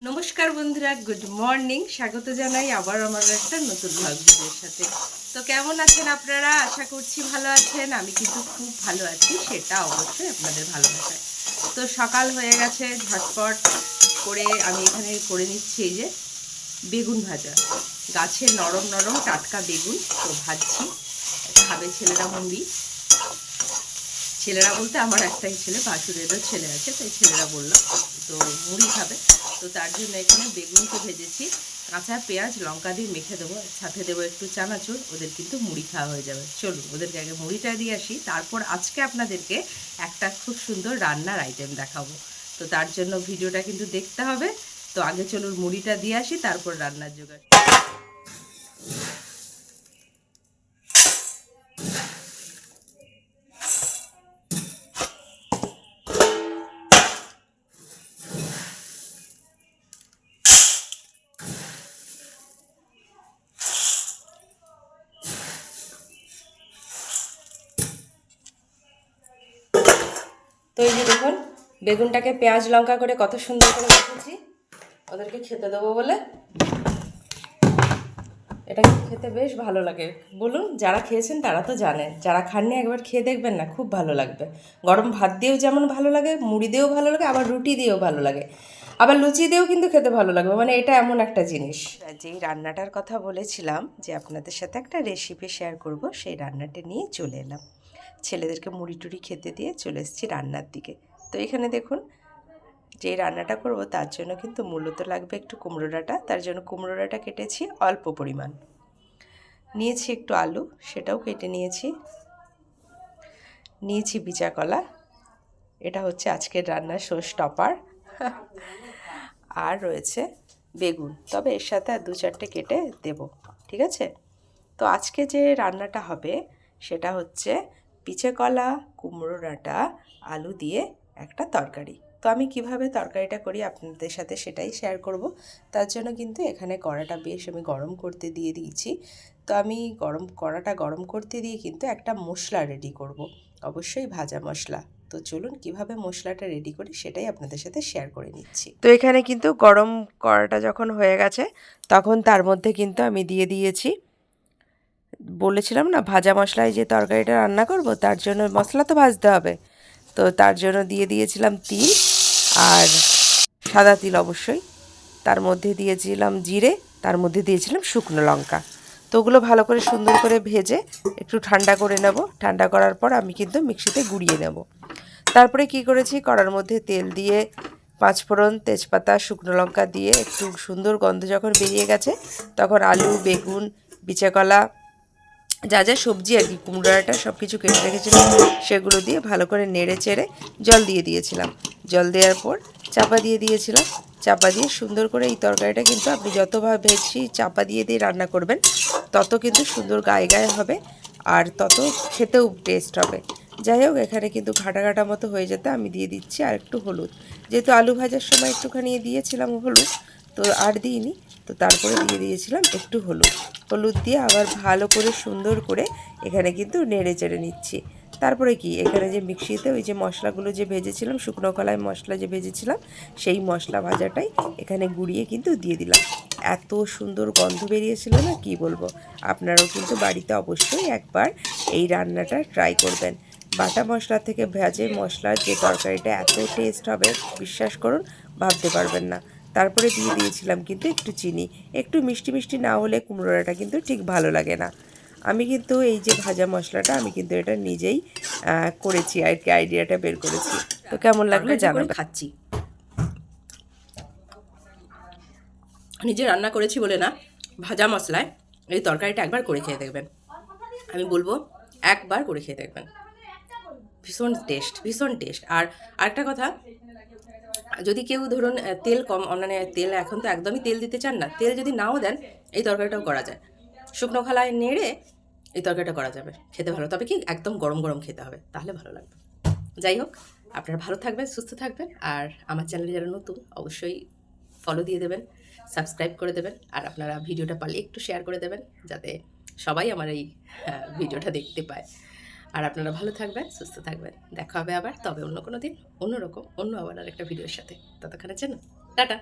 নমস্কার বন্ধুরা, good morning. স্বাগত জানাই আবার আমার একটা নতুন ব্লগ ভিডিওর সাথে। তো কেমন আছেন আপনারা? আশা করছি ভালো আছেন। আমি কিন্তু খুব ভালো আছি, সেটা অবশ্যই আপনাদের ভালোবাসায়। তো সকাল হয়ে গেছে, ঝটপট করে আমি এখানে করে নিচ্ছি এই যে বেগুন ভাজা। গাছের নরম নরম টাটকা বেগুন তো ভাজছি। খাবে ছেলেরা মুড়ি। ছেলেরা বলতে আমার একটাই ছেলে, ভাসুরেরও ছেলে আছে, তাই ছেলেরা বললাম তো মুড়ি খাবে। তো তার জন্য এখানে বেগুনকে ভেজেছি, কাঁচা পেঁয়াজ লঙ্কা দিয়ে মেখে দেবো, সাথে দেবো একটু চানাচুর। ওদের কিন্তু মুড়ি খাওয়া হয়ে যাবে। চলুন ওদেরকে আগে মুড়িটা দিয়ে আসি, তারপর আজকে আপনাদেরকে একটা খুব সুন্দর রান্নার আইটেম দেখাবো। তো তার জন্য ভিডিওটা কিন্তু দেখতে হবে। তো আগে চলুন মুড়িটা দিয়ে আসি, তারপর রান্নার জোগাড়। তো এই যে দেখুন, বেগুনটাকে পেঁয়াজ লঙ্কা করে কত সুন্দর করে রেখেছি ওদেরকে খেতে দেবো বলে। এটা খেতে বেশ ভালো লাগে। বলুন, যারা খেয়েছেন তারা তো জানেন, যারা খাননি একবার খেয়ে দেখবেন না, খুব ভালো লাগবে। গরম ভাত দিয়েও যেমন ভালো লাগে, মুড়ি দিয়েও ভালো লাগে, আবার রুটি দিয়েও ভালো লাগে, আবার লুচি দিয়েও কিন্তু খেতে ভালো লাগবে। মানে এটা এমন একটা জিনিস। যেই রান্নাটার কথা বলেছিলাম যে আপনাদের সাথে একটা রেসিপি শেয়ার করব, সেই রান্নাটা নিয়ে চলে এলাম। ছেলেদেরকে মুড়ি টুড়ি খেতে দিয়ে চলে এসেছি রান্নার দিকে। তো এখানে দেখুন, যে রান্নাটা করব তার জন্য কিন্তু মূলত লাগবে একটু কুমড়ো ডাঁটা। তার জন্য কুমড়ো ডাঁটা কেটেছি অল্প পরিমাণ, নিয়েছি একটু আলু, সেটাও কেটে নিয়েছি, নিয়েছি বিচা কলা, এটা হচ্ছে আজকের রান্নার শো স্টপার। আর রয়েছে বেগুন, তবে এর সাথে আর দু চারটে কেটে দেব, ঠিক আছে। তো আজকে যে রান্নাটা হবে সেটা হচ্ছে পিচে কলা, কুমড়ো ডাঁটা, আলু দিয়ে একটা তরকারি। তো আমি কিভাবে তরকারিটা করি আপনাদের সাথে সেটাই শেয়ার করব। তার জন্য কিন্তু এখানে কড়াটা বেশ আমি গরম করতে দিয়ে দিয়েছি। তো আমি কড়াটা গরম করতে দিয়ে কিন্তু একটা মশলা রেডি করব, অবশ্যই ভাজা মশলা। তো চলুন কিভাবে মশলাটা রেডি করি সেটাই আপনাদের সাথে শেয়ার করে নিচ্ছি। তো এখানে কিন্তু গরম কড়াটা যখন হয়ে গেছে তখন তার মধ্যে কিন্তু আমি দিয়ে দিয়েছি, বলেছিলাম না ভাজা মশলায় যে তরকারিটা রান্না করব তার জন্য মশলা তো ভাজতে হবে। তো তার জন্য দিয়ে দিয়েছিলাম তিল, আর সাদা তিল অবশ্যই। তার মধ্যে দিয়েছিলাম জিরে, তার মধ্যে দিয়েছিলাম শুকনো লঙ্কা। তো ওগুলো ভালো করে সুন্দর করে ভেজে একটু ঠান্ডা করে নেব। ঠান্ডা করার পর আমি কিন্তু মিক্সিতে গুঁড়িয়ে নেব। তারপরে কি করেছি, কড়ার মধ্যে তেল দিয়ে পাঁচফোড়ন, তেজপাতা, শুকনো লঙ্কা দিয়ে একটু সুন্দর গন্ধ যখন বেরিয়ে গেছে তখন আলু, বেগুন, বিচা কলা, যা যা সবজি আর কি, কুমড়োটা সব কিছু কেটে রেখেছিলাম সেগুলো দিয়ে ভালো করে নেড়ে চেড়ে জল দিয়ে দিয়েছিলাম। জল দেওয়ার পর চাপা দিয়ে দিয়েছিলাম। চাপা দিয়ে সুন্দর করে এই তরকারিটা কিন্তু আপনি যতভাবে বেশি চাপা দিয়ে দিয়ে রান্না করবেন তত কিন্তু সুন্দর গায়ে গায়ে হবে, আর তত খেতেও টেস্ট হবে। যাই হোক, এখানে কিন্তু ঘাটা ঘাটা মতো হয়ে যেতে আমি দিয়ে দিচ্ছি আর একটু হলুদ। যেহেতু আলু ভাজার সময় একটুখানি দিয়েছিলাম হলুদ, তো আর দিইনি। তো তারপরে দিয়ে দিয়েছিলাম একটু হলুদ দিয়ে আবার ভালো করে সুন্দর করে এখানে কিন্তু নেড়ে চেড়ে নিচ্ছি। তারপরে কি, এখানে যে মিক্সিতে ওই যে মশলাগুলো যে ভেজেছিলাম, শুকনো কলাই মশলা যে ভেজেছিলাম, সেই মশলা ভাজাটাই এখানে গুঁড়িয়ে কিন্তু দিয়ে দিলাম। এত সুন্দর গন্ধ বেরিয়েছিল না, কি বলবো। আপনারাও কিন্তু বাড়িতে অবশ্যই একবার এই রান্নাটা ট্রাই করবেন। বাটা মশলা থেকে ভেজে মশলার যে তরকারিটা এত টেস্ট হবে বিশ্বাস করুন, ভাবতে পারবেন না। তারপরে দিয়ে দিয়েছিলাম কিন্তু একটু চিনি। একটু মিষ্টি মিষ্টি না হলে কুমড়োটা কিন্তু ঠিক ভালো লাগে না। আমি কিন্তু এই যে ভাজা মশলাটা আমি কিন্তু এটা নিজেই করেছি আর কি, আইডিয়াটা বের করেছি। তো কেমন লাগলো জানাবেন। খাচ্ছি, নিজে রান্না করেছি বলে না, ভাজা মশলায় এই তরকারিটা একবার করে খেয়ে দেখবেন। আমি বলবো একবার করে খেয়ে দেখবেন, ভীষণ টেস্ট, ভীষণ টেস্ট। আর আরেকটা কথা, যদি কেউ ধরুন তেল কম, মানে তেল এখন তো একদমই তেল দিতে চান না, তেল যদি নাও দেন এই তরকারিটাও করা যায়। শুকনো খোলায় নেড়ে এই তরকারিটা করা যাবে, খেতে ভালো। তবে কি একদম গরম গরম খেতে হবে, তাহলে ভালো লাগবে। যাই হোক, আপনারা ভালো থাকবেন, সুস্থ থাকবেন। আর আমার চ্যানেলে যারা নতুন অবশ্যই ফলো দিয়ে দেবেন, সাবস্ক্রাইব করে দেবেন। আর আপনারা ভিডিওটা পারলে একটু শেয়ার করে দেবেন, যাতে সবাই আমার এই ভিডিওটা দেখতে পায়। আর আপনারা ভালো থাকবেন, সুস্থ থাকবেন। দেখা হবে আবার, তবে অন্য কোনো দিন, অন্যরকম, অন্য আবার আরেকটা ভিডিওর সাথে। ততক্ষণের জন্য টাটা।